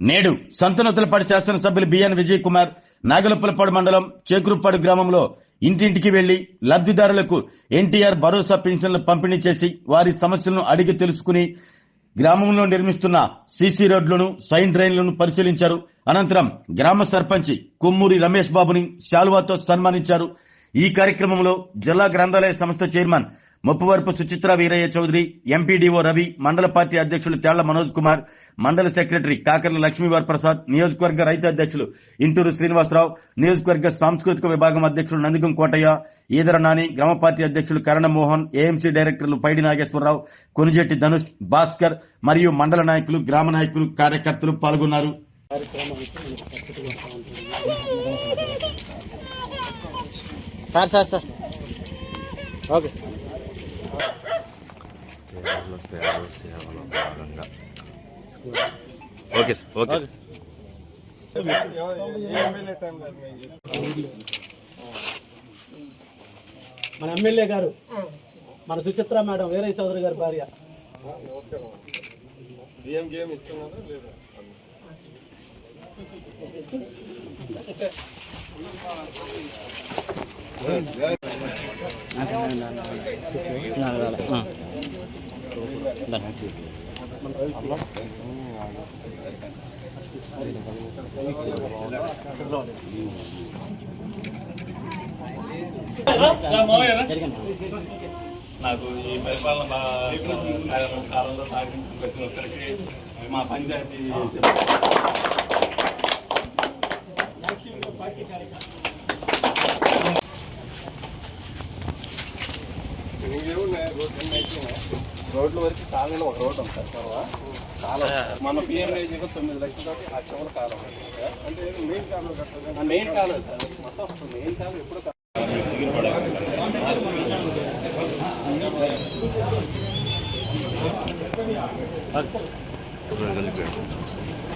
నేడు సంతనూతలపాడు శాసనసభ్యులు బిఎన్ విజయ్ కుమార్ నాగలపులపాడు మండలం చేకురుపాడు గ్రామంలో ఇంటింటికి వెళ్లి లబ్దిదారులకు ఎన్టీఆర్ భరోసా పింఛన్లు పంపిణీ చేసి వారి సమస్యలను అడిగి తెలుసుకుని గ్రామంలో నిర్మిస్తున్న సీసీ రోడ్లను సైన్ డ్రైన్లను పరిశీలించారు. అనంతరం గ్రామ సర్పంచ్ కొమ్మూరి రమేష్ బాబుని శాలువాతో సన్మానించారు. ఈ కార్యక్రమంలో జిల్లా గ్రంథాలయ సంస్థ చైర్మన్ ముప్పవరపు సుచిత్ర వీరయ్య చౌదరి, ఎంపీడీఓ రవి, మండల పార్టీ అధ్యక్షులు తేళ్ల మనోజ్ కుమార్, మండల సెక్రటరీ కాకర్ల లక్ష్మీవార్ ప్రసాద్, నియోజకవర్గ రైతు అధ్యక్షులు ఇంటూరు శ్రీనివాసరావు, నియోజకవర్గ సాంస్కృతిక విభాగం అధ్యక్షులు నందిగం కోటయ్య, ఈదర నాని, గ్రామ పార్టీ అధ్యక్షులు కరణ మోహన్, ఏఎంసీ డైరెక్టర్లు పైడి నాగేశ్వరరావు, కొనిజెట్టి ధనుష్, భాస్కర్ మరియు మండల నాయకులు, గ్రామ నాయకులు, కార్యకర్తలు పాల్గొన్నారు. మన ఎమ్మెల్యే గారు, మన సుచిత్ర మేడం, వీరయ్య చౌదరి గారి భార్య. నాకు ఈ పరిపాలన కాలంలో సాగించిన ప్రతి ఒక్కరికి మా పంచాయతీ రోడ్ల వరకు సాగిన ఒక రోడ్ ఉంది సార్. చాలా మన పిఎంఏజీలో 9 లక్షలతోటి ఆ చివరి కాలం అంటే మెయిన్ కాలం కట్టాలి. మెయిన్ కాలం సార్, మొత్తం మెయిన్ కాలం ఎప్పుడు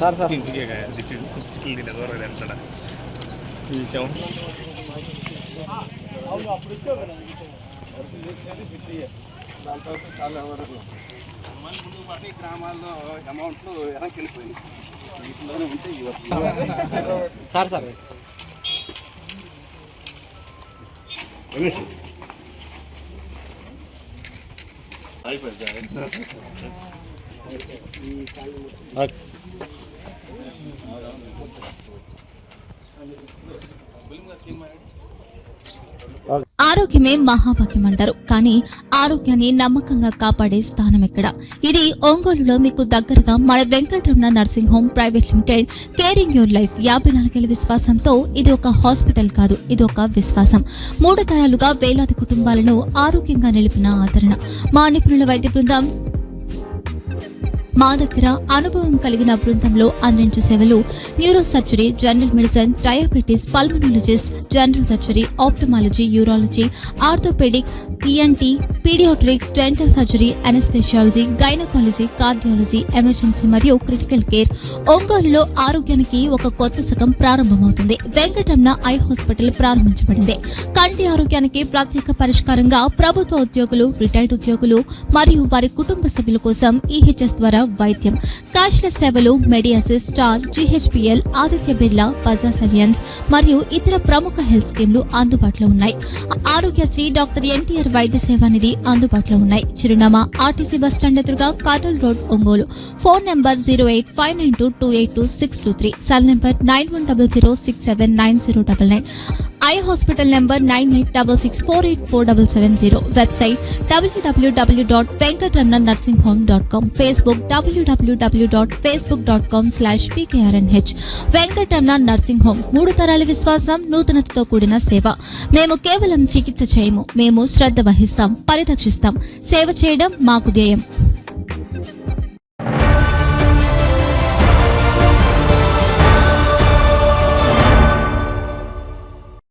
సార్ సార్ ఇంటికే చిక్కులు తినే దూరం ఎంత అప్పుడు ఇచ్చావు కదా దాంతో చాలా మళ్ళీ ముందు పాటు గ్రామాల్లో అమౌంట్లు వెనక్కి వెళ్ళిపోయింది. వీటిలోనే ఉంటే సార్ సార్ ఆరోగ్యమే మహాభాగ్యం అంటారు, కానీ ఆరోగ్యాన్ని నమ్మకంగా కాపాడే స్థానం ఎక్కడ? ఇది ఒంగోలులో మీకు దగ్గరగా మన Venkataramana nursing home private limited. Caring your life 54 ఏళ్ల విశ్వాసంతో ఇది ఒక హాస్పిటల్ కాదు, ఇది ఒక విశ్వాసం. 3 తరాలుగా వేలాది కుటుంబాలను ఆరోగ్యంగా నిలిపిన ఆదరణ. మా నిపుణుల వైద్య బృందం మా దగ్గర అనుభవం కలిగిన బృందంలో అందించే సేవలు neuro surgery, general medicine, diabetes, pulmonologist, general surgery, ophthalmology, urology, orthopaedic, ENT, paediatrics, dental surgery, anaesthesiology, gynaecology, cardiology, emergency మరియు క్రిటికల్ కేర్. ఒంగోలులో ఆరోగ్యానికి ఒక కొత్త శకం ప్రారంభమవుతుంది. వెంకటరమణ ఐ హాస్పిటల్ ప్రారంభించబడింది. కంటి ఆరోగ్యానికి ప్రత్యేక పరిష్కారంగా ప్రభుత్వ ఉద్యోగులు, రిటైర్డ్ ఉద్యోగులు మరియు వారి కుటుంబ సభ్యుల కోసం ఈహెచ్ఎస్ ద్వారా వైద్యం. క్యాష్లెస్ సేవలు మెడియాసిస్, స్టార్, జీహెచ్పీఎల్, ఆదిత్య బిర్లా, బజాజ్ అలియన్స్ మరియు ఇతర ప్రముఖ హెల్త్ స్కీమ్లు అందుబాటులో ఉన్నాయి. ఆరోగ్యశ్రీ, డాక్టర్ ఎన్టీఆర్ వైద్య సేవా నిధి అందుబాటులో ఉన్నాయి. చిరునామా ఆర్టీసీ బస్టాండ్ ఎదురుగా, Kurnool road, Ongole. Phone number 08592282623, cell number 9100679099, eye hospital number 9866484770, website www.venkatramanarsinghome.com, Facebook www.facebook.com/pkrnh. Venkataramana nursing home, 3 తరాల విశ్వాసం, నూతనతతో కూడిన సేవ. మేము కేవలం చికిత్స చేయము, మేము శ్రద్ధ వహిస్తాం, పరిరక్షిస్తాం. సేవ చేయడం మాకు ధ్యేయం.